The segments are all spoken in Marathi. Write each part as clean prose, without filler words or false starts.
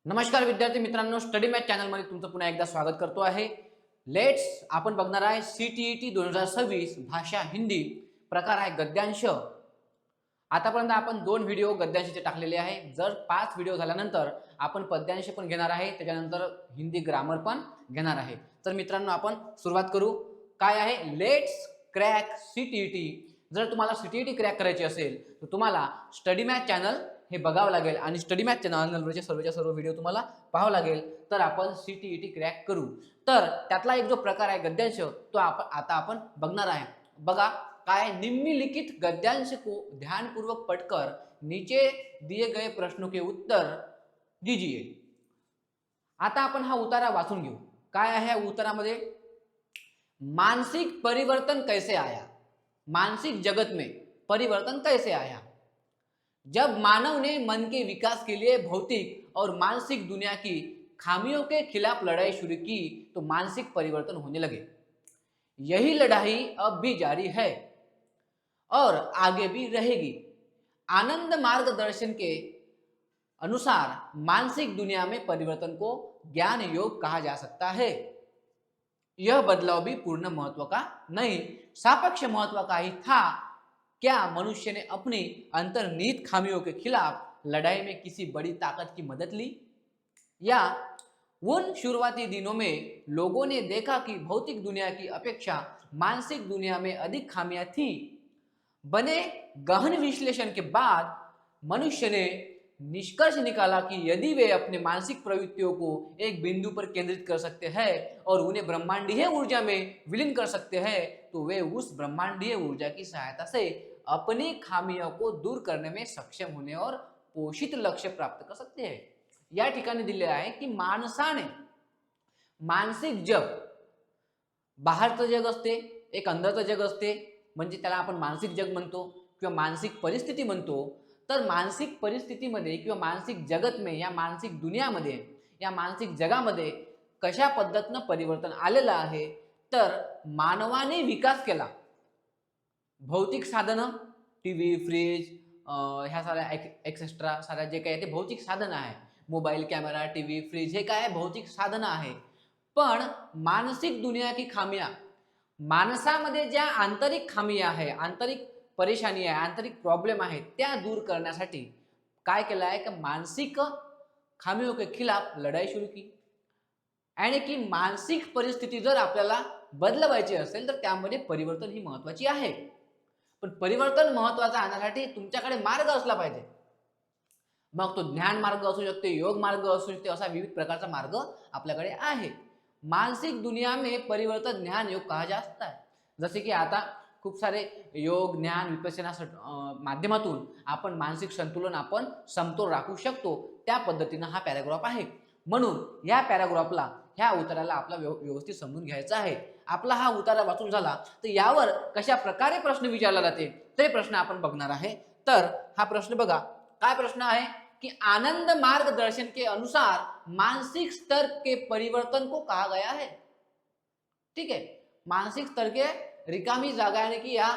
नमस्कार विद्यार्थी मित्रांनो, स्टडी मॅथ चॅनलमध्ये तुमचं पुन्हा एकदा स्वागत करतो आहे. आपण बघणार आहे CTET 2026 भाषा हिंदी प्रकार आहे गद्यांश. आतापर्यंत आपण 2 व्हिडिओ गद्यांशचे टाकलेले आहे. जर 5 व्हिडिओ झाल्यानंतर आपण पद्यांश पण घेणार आहे, त्याच्यानंतर हिंदी ग्रामर पण घेणार आहे. तर मित्रांनो, आपण सुरुवात करू. काय आहे लेट्स क्रॅक CTET. जर तुम्हाला CTET क्रॅक करायची असेल तर तुम्हाला स्टडी मॅथ चॅनल हे बघावं लागेल आणि स्टडी मॅथ चॅनलवरचे सर्व व्हिडिओ तुम्हाला पाहावं लागेल. तर आपण CTET क्रॅक करू. तर त्यातला एक जो प्रकार आहे गद्यांश, तो आता आपण बघणार आहे. बघा काय, निम्नलिखित गद्यांश को ध्यानपूर्वक पढ़कर नीचे दिए गए प्रश्नों के उत्तर दीजिए. आता आपण हा उतारा वाचून घेऊ. काय आहे उतारामध्ये? मानसिक परिवर्तन कैसे आया, मानसिक जगत में परिवर्तन कैसे आया? जब मानव ने मन के विकास के लिए भौतिक और मानसिक दुनिया की खामियों के खिलाफ लड़ाई शुरू की तो मानसिक परिवर्तन होने लगे. यही लड़ाई अब भी जारी है और आगे भी रहेगी. आनंद मार्गदर्शन के अनुसार मानसिक दुनिया में परिवर्तन को ज्ञान योग कहा जा सकता है. यह बदलाव भी पूर्ण महत्व का नहीं, सापेक्ष महत्व का ही था. क्या मनुष्य ने अपनी अंतर्निहित खामियों के खिलाफ लड़ाई में किसी बड़ी ताकत की मदद ली, या उन शुरुआती दिनों में लोगों ने देखा कि भौतिक दुनिया की अपेक्षा मानसिक दुनिया में अधिक खामियां थी. बने गहन विश्लेषण के बाद मनुष्य ने निष्कर्ष निकाला कि यदि वे अपने मानसिक प्रवृत्तियों को एक बिंदु पर केंद्रित कर सकते हैं और उन्हें ब्रह्मांडीय ऊर्जा में विलीन कर सकते हैं तो वे उस ब्रह्मांडीय ऊर्जा की सहायता से अपनी खामियों को दूर करने में सक्षम होने और पोषित लक्ष्य प्राप्त कर सकते हैं. या ठिकाणी दिलेलं आहे की माणसाने मानसिक जग, बाहेरचं जग असते, एक अंदरचं जग असते, म्हणजे त्याला आपण मानसिक जग म्हणतो किंवा मानसिक परिस्थिती म्हणतो. तर मानसिक परिस्थितीमध्ये किंवा मानसिक जगत में, या मानसिक दुनियामध्ये, या मानसिक जगामध्ये कशा पद्धतीनं परिवर्तन आलेलं आहे, तर मानवाने विकास केला. भौतिक साधनं, टीव्ही, फ्रीज, ह्या साऱ्या एक्सेट्रा साऱ्या जे काही ते भौतिक साधनं आहे, मोबाईल, कॅमेरा, टीव्ही, फ्रीज, हे काय भौतिक साधनं आहे. पण मानसिक दुनिया की खामियां, माणसामध्ये ज्या आंतरिक खामी आहे, आंतरिक परेशानी आहे, आंतरिक प्रॉब्लेम आहे, त्या दूर करण्यासाठी काय केलं आहे की मानसिक खामियों के खिलाफ लढाई सुरू की. आणि की मानसिक परिस्थिती जर आपल्याला बदलवायची असेल तर त्यामध्ये परिवर्तन ही महत्वाची आहे. पण परिवर्तन महत्वाचं आणण्यासाठी तुमच्याकडे मार्ग असला पाहिजे. मग तो ज्ञान मार्ग असू शकते, योग मार्ग असू शकते, असा विविध प्रकारचा मार्ग आपल्याकडे आहे. मानसिक दुनिया में परिवर्तन ज्ञान योग कहा जा सकता है. जसे की आता खूप सारे योग, ज्ञान, विपश्यना माध्यमातून आपण मानसिक संतुलन, आपण समतोल राखू शकतो. त्या पद्धतीनं हा पॅराग्राफ आहे. म्हणून या पॅराग्राफला, ह्या उताराला आपला व्यवस्थित समजून घ्यायचा आहे. आपला हा उतारा वाचून झाला तर यावर कशा प्रकारे प्रश्न विचारला जाते ते प्रश्न आपण बघणार आहे. तर हा प्रश्न बघा, काय प्रश्न आहे कि आनंद मार्गदर्शन के अनुसार मानसिक स्तर के परिवर्तन को कहा गया है. ठीक है, मानसिक स्तर के रिकामी जागा यानी कि या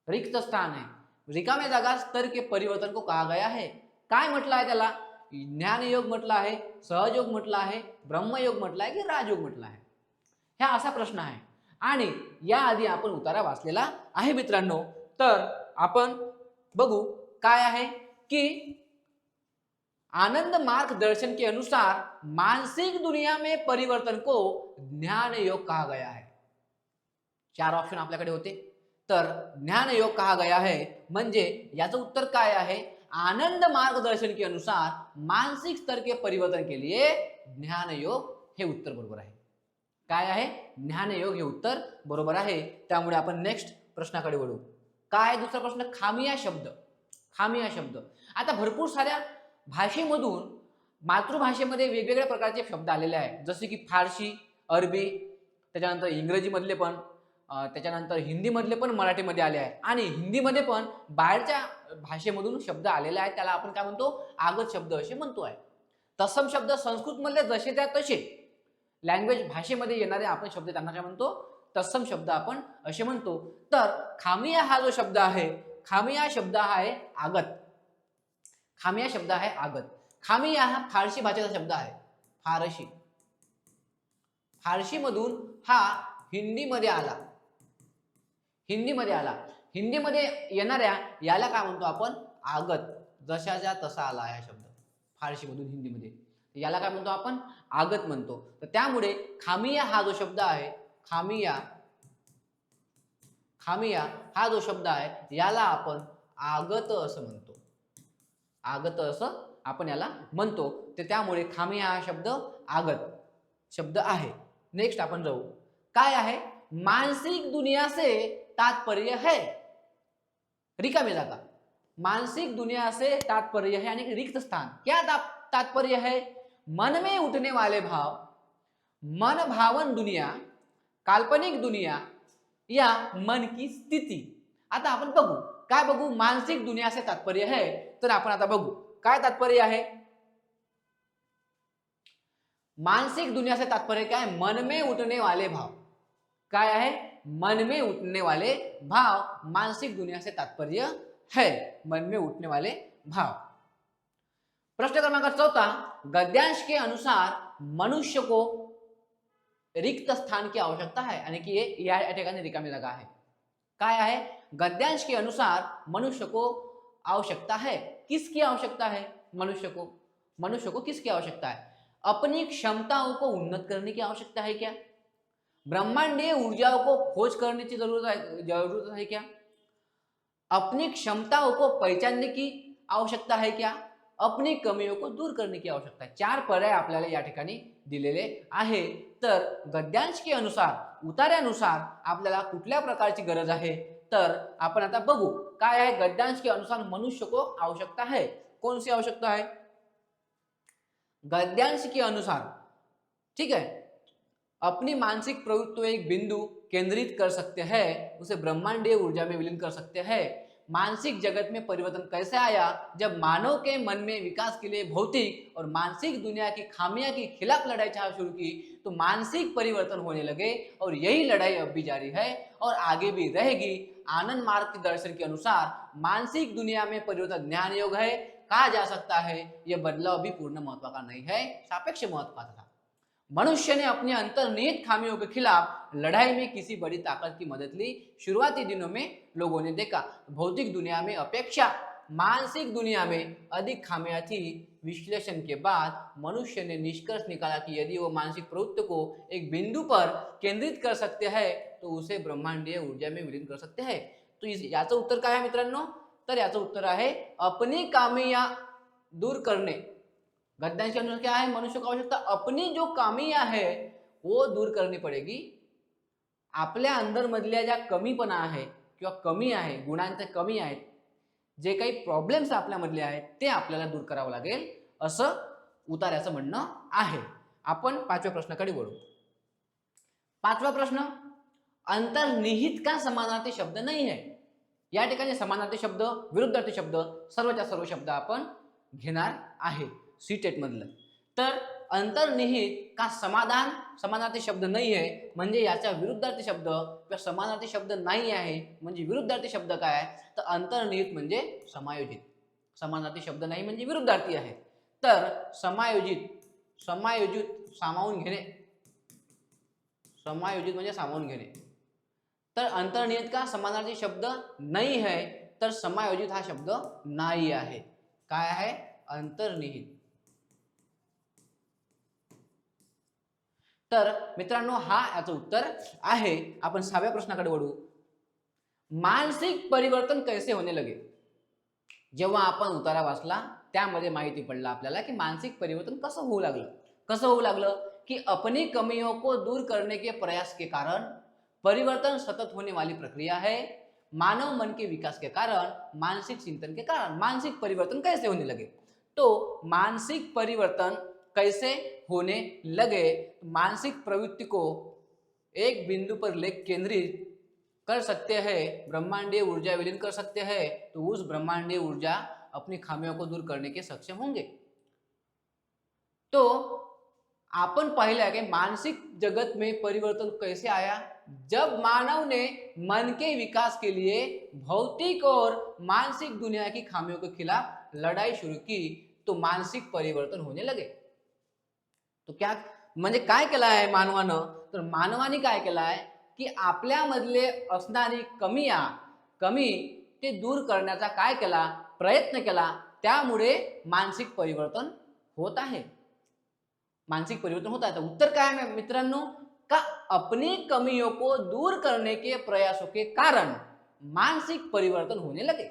रिक्त स्थान है, रिकाम्या जागा स्तर के परिवर्तन को कहा गया है. काय म्हटलं आहे त्याला? ज्ञान योग म्हटलं आहे, सहयोग म्हटलं आहे, ब्रह्मयोग म्हटलं आहे की राजयोग म्हटलं आहे. ह्या असा प्रश्न आहे आणि याआधी आपण उतारा वाचलेला आहे मित्रांनो. तर आपण बघू काय आहे की आनंद मार्गदर्शन के अनुसार मानसिक दुनिया में परिवर्तन को ज्ञान योग कहा गया है. 4 ऑप्शन आपल्याकडे होते. तर ज्ञान योग कहा गया है म्हणजे याचं उत्तर काय आहे? आनंद मार्गदर्शन के अनुसार मानसिक स्तर के परिवर्तन के लिए ज्ञान योग हे उत्तर बरोबर आहे. काय आहे? ज्ञान योग हे उत्तर बरोबर आहे. त्यामुळे आपण नेक्स्ट प्रश्नाकडे वळू. काय दुसरा प्रश्न? खामिया शब्द. खामिया शब्द. आता भरपूर साऱ्या भाषेमधून मातृभाषेमध्ये वेगवेगळ्या प्रकारचे शब्द आलेले आहेत. जसे की फारसी, अरबी, त्याच्यानंतर इंग्रजी मधले पण, त्याच्यानंतर हिंदी मधले पण मराठीमध्ये आले आहे. आणि हिंदीमध्ये पण बाहेरच्या भाषेमधून शब्द आलेले आहेत. त्याला आपण काय म्हणतो? आगत शब्द असे म्हणतो आहे. तत्सम शब्द संस्कृत मधले जसे त्या तसे लँग्वेज भाषेमध्ये येणारे आपण शब्द त्यांना काय म्हणतो? तत्सम शब्द आपण असे म्हणतो. तर खामिया हा जो शब्द आहे, खामिया शब्द हा आहे आगत. खामिया शब्द आहे आगत. खामिया हा फारसी भाषेचा शब्द आहे. फारसी, फारसी मधून हा हिंदीमध्ये आला. हिंदीमध्ये आला. हिंदीमध्ये येणाऱ्या याला काय म्हणतो आपण? आगत. जशाच्या तसा आला हा शब्द फारसी मधून हिंदीमध्ये, याला काय म्हणतो आपण? आगत म्हणतो. तर त्यामुळे खामिया हा जो शब्द आहे, खामिया, खामिया हा जो शब्द आहे याला आपण आगत असं म्हणतो. आगत असं आपण याला म्हणतो. तर त्यामुळे खामिया हा शब्द आगत शब्द आहे. नेक्स्ट आपण जाऊ. काय आहे? मानसिक दुनिया से तात्पर्य है. रिकामी जागा. मानसिक दुनिया से तात्पर्य है यानी रिक्त स्थान. क्या तात्पर्य है? मन में उठने वाले भाव, मन भावन दुनिया, काल्पनिक दुनिया या मन की स्थिती. आता आपण बघू काय बघू? मानसिक दुनिया से तात्पर्य है. तर आपण आता बघू काय तात्पर्य आहे. मानसिक दुनिया से तात्पर्य क्या है? मन में उठने वाले भाव. काय आहे? मन में उठने वाले भाव. मानसिक दुनिया से तात्पर्य है मन में उठने वाले भाव. प्रश्न क्रमांक 14. गद्यांश के अनुसार मनुष्य को रिक्त स्थान की आवश्यकता है. यानी कि ये या ठिकाणी रिकामी जागा आहे. काय आहे? गद्यांश के अनुसार मनुष्य को आवश्यकता है. किसकी आवश्यकता है? मनुष्य को. मनुष्य को किसकी आवश्यकता है? अपनी क्षमताओं को उन्नत करने की आवश्यकता है क्या? ब्रह्मांडीय ऊर्जाओं को खोज करने की जरूरत है क्या? अपनी क्षमताओं को पहचानने की आवश्यकता है क्या? अपनी कमियों को दूर करने की आवश्यकता है. 4 पर्याय आपल्याला या ठिकाणी दिलेले आहे. तर गद्यांश के अनुसार, उतार्यानुसार आपल्याला कुठल्या प्रकारची गरज आहे तर आपण आता बघू काय आहे. गद्यांश के अनुसार मनुष्य को आवश्यकता है. कौन सी आवश्यकता है? गद्यांश के अनुसार, ठीक है, अपनी मानसिक प्रवृत्ति को एक बिंदु केंद्रित कर सकते हैं, उसे ब्रह्मांडीय ऊर्जा में विलीन कर सकते हैं. मानसिक जगत में परिवर्तन कैसे आया? जब मानव के मन में विकास के लिए भौतिक और मानसिक दुनिया की खामियां के खिलाफ लड़ाई शुरू की तो मानसिक परिवर्तन होने लगे और यही लड़ाई अब भी जारी है और आगे भी रहेगी. आनंद मार्ग के दर्शन के अनुसार मानसिक दुनिया में परिवर्तन ज्ञान योग है. कहा जा सकता है यह बदलाव भी पूर्ण महत्व का नहीं है, सापेक्ष महत्व का था. मनुष्य ने अपनी अंतर्निहित खामियों के खिलाफ लड़ाई में किसी बड़ी ताकत की मदद ली. शुरुआती दिनों में लोगों ने देखा भौतिक दुनिया में अपेक्षा मानसिक दुनिया में अधिक खामियां थी. विश्लेषण के बाद मनुष्य ने निष्कर्ष निकाला कि यदि वो मानसिक प्रवृत्ति को एक बिंदु पर केंद्रित कर सकते हैं तो उसे ब्रह्मांडीय ऊर्जा में विलीन कर सकते हैं. तो याचं उत्तर काय आहे मित्रांनो? तर याचं उत्तर आहे अपनी खामियां दूर करणे. गद्यांश के अनुसार क्या है? मनुष्य को आवश्यकता अपनी जो खामियां है वो दूर करनी पडेगी. आपल्या अंदर मधल्या ज्या कमीपणा आहे किंवा कमी आहे, गुणांच्या कमी आहेत, जे काही प्रॉब्लेम्स आपल्यामधले आहेत ते आपल्याला दूर करावं लागेल असं उतार्याचं म्हणणं आहे. आपण 5व्या प्रश्नाकडे वळू. 5वां प्रश्न, अंतर्निहित का समानार्थी शब्द नहीं है. या ठिकाणी समानार्थी शब्द, विरुद्धार्थी शब्द, सर्वच्या सर्व शब्द आपण घेणार आहे सी टेट मधलं. तर अंतर्निहित का समाधान समानार्थी शब्द नाही आहे म्हणजे याचा विरुद्धार्थी शब्द किंवा समानार्थी शब्द नाही आहे म्हणजे विरुद्धार्थी शब्द काय आहे तर अंतर्निहित म्हणजे समायोजित. समानार्थी शब्द नाही म्हणजे विरुद्धार्थी आहे. तर समायोजित, समायोजित सामावून घेणे, समायोजित म्हणजे सामावून घेणे. तर अंतर्निहित का समानार्थी शब्द नाही है तर समायोजित हा शब्द नाही आहे. काय आहे? अंतर्निहित. तर मित्रांनो हा याचं उत्तर आहे. आपण 6व्या प्रश्नाकडे वळू. मानसिक परिवर्तन कैसे होने लगे. जेव्हा आपण उतारा वाचला त्यामध्ये माहिती पडलं आपल्याला की मानसिक परिवर्तन कसं होऊ लागलं. कसं होऊ लागलं की अपनी कमियों को दूर करने के प्रयास के कारण परिवर्तन सतत होने वाली प्रक्रिया है. मानव मन के विकास के कारण, मानसिक चिंतन के कारण मानसिक परिवर्तन कैसे होने लगे. तो मानसिक परिवर्तन कैसे होने लगे, मानसिक प्रवृत्ति को एक बिंदु पर ले केंद्रित कर सकते हैं, ब्रह्मांडीय ऊर्जा विलीन कर सकते हैं तो उस ब्रह्मांडीय ऊर्जा अपनी खामियों को दूर करने के सक्षम होंगे. तो अपन पाहिलं कि मानसिक जगत में परिवर्तन कैसे आया जब मानव ने मन के विकास के लिए भौतिक और मानसिक दुनिया की खामियों के खिलाफ लड़ाई शुरू की. तो मानसिक परिवर्तन होने लगे। तो क्या म्हणजे काय केलं आहे मानवानं, तर मानवाने काय केलं आहे की आपल्यामधले असणारी कमी ते दूर करण्याचा काय केला, प्रयत्न केला, त्यामुळे मानसिक परिवर्तन होत आहे। मानसिक परिवर्तन होता है। तो उत्तर क्या है मित्रांनो, का अपनी कमियों को दूर करने के प्रयासों के कारण मानसिक परिवर्तन होने लगे।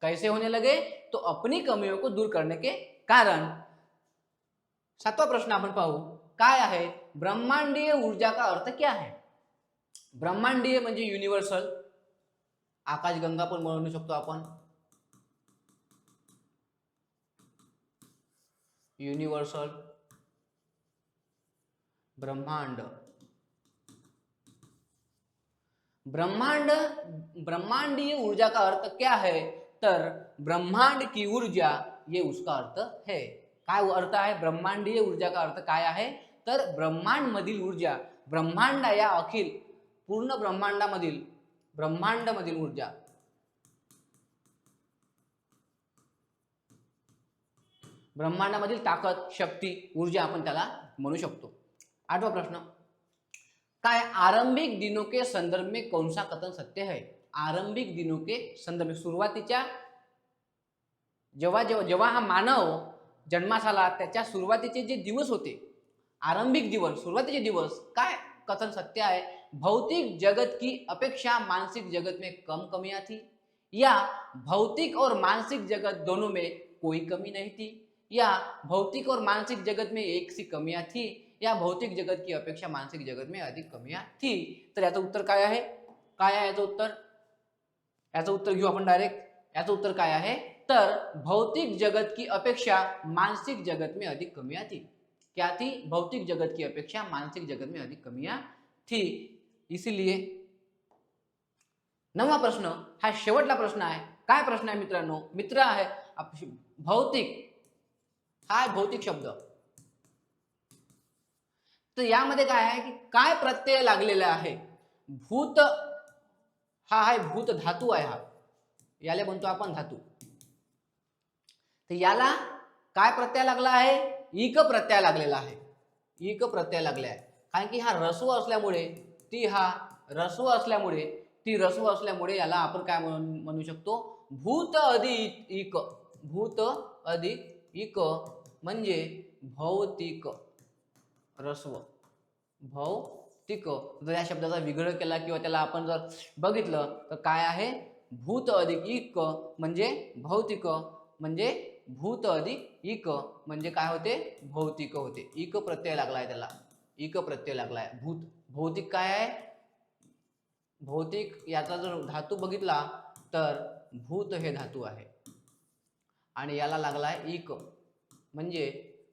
कैसे होने लगे, तो अपनी कमियों को दूर करने के कारण। सातवा प्रश्न आपण पाहू, काय आहे, ब्रह्मांडीय ऊर्जा का अर्थ क्या है। ब्रह्मांडीय म्हणजे युनिव्हर्सल, आकाशगंगा पण म्हणू शकतो आपण, युनिव्हर्सल ब्रह्मांड। ब्रह्मांडीय ऊर्जा का अर्थ क्या है, तर ब्रह्मांड की ऊर्जा ये उसका अर्थ है। काय अर्थ आहे ब्रह्मांडीय ऊर्जा का अर्थ काय आहे, तर ब्रह्मांड मधील ऊर्जा, ब्रह्मांड या अखिल पूर्ण ब्रह्मांड मधील ऊर्जा, ब्रह्मांडामधील ताकद, शक्ती, ऊर्जा आपण त्याला म्हणू शकतो। आठवा प्रश्न, काय आरंभिक दिनों के संदर्भ में कौन सा कथन सत्य है। आरंभिक दिनों के संदर्भ में, सुरुवातीच्या जेव्हा हा मानव जन्मास आला त्याच्या सुरुवातीचे जे दिवस होते, आरंभिक दिवस, सुरुवातीचे दिवस, काय कथन सत्य आहे। भौतिक जगत की अपेक्षा मानसिक जगत में कम कमियां थी, या भौतिक और मानसिक जगत दोनों में कोई कमी नहीं थी, या भौतिक और मानसिक जगत में एक सी कमियां थी, या भौतिक जगत की अपेक्षा मानसिक जगत में अधिक कमियां थी। तर याचं उत्तर काय आहे, काय आहे याचं उत्तर, याचं उत्तर घेऊ आपण डायरेक्ट। याचं उत्तर काय आहे, तर भौतिक जगत की अपेक्षा मानसिक जगत में अधिक कमियां थी। क्या थी, भौतिक जगत की अपेक्षा मानसिक जगत में अधिक कमियां थी। इसीलिए नववा प्रश्न हा शेवटला प्रश्न आहे। काय प्रश्न आहे मित्रांनो, मित्र आहे भौतिक, हा भौतिक शब्द, तर यामध्ये काय आहे की काय प्रत्यय लागलेला आहे। भूत हा आहे, भूत धातू आहे, हा याला म्हणतो आपण धातू। तर याला काय प्रत्यय लागला आहे, इक प्रत्यय लागलेला आहे, इक प्रत्यय लागले आहे। कारण की हा रस्व असल्यामुळे, ती रस्व असल्यामुळे याला आपण काय म्हणू शकतो, भूत अधिक इक, भूत अधिक इक म्हणजे भौतिक रस्व, भौतिक। जर या शब्दाचा विग्रह केला किंवा त्याला आपण जर बघितलं तर काय आहे, भूत अधिक इक म्हणजे भौतिक, म्हणजे भूत अधिक इक म्हणजे काय होते, भौतिक होते। इक प्रत्यय लागलाय त्याला, इक प्रत्यय लागलाय। भौतिक काय आहे, भौतिक याचा जर धातू बघितला तर भूत हे धातू आहे आणि याला लागलाय इक म्हणजे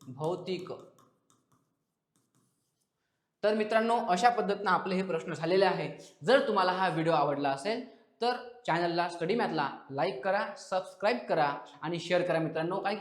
भौतिक। तर मित्रांनो, अशा पद्धतीने आपले हे प्रश्न झालेले आहे। जर तुम्हाला हा व्हिडिओ आवडला असेल तर चॅनलला स्टडी मॅथला लाईक करा, सबस्क्राईब करा आणि शेअर करा मित्रांनो। कारण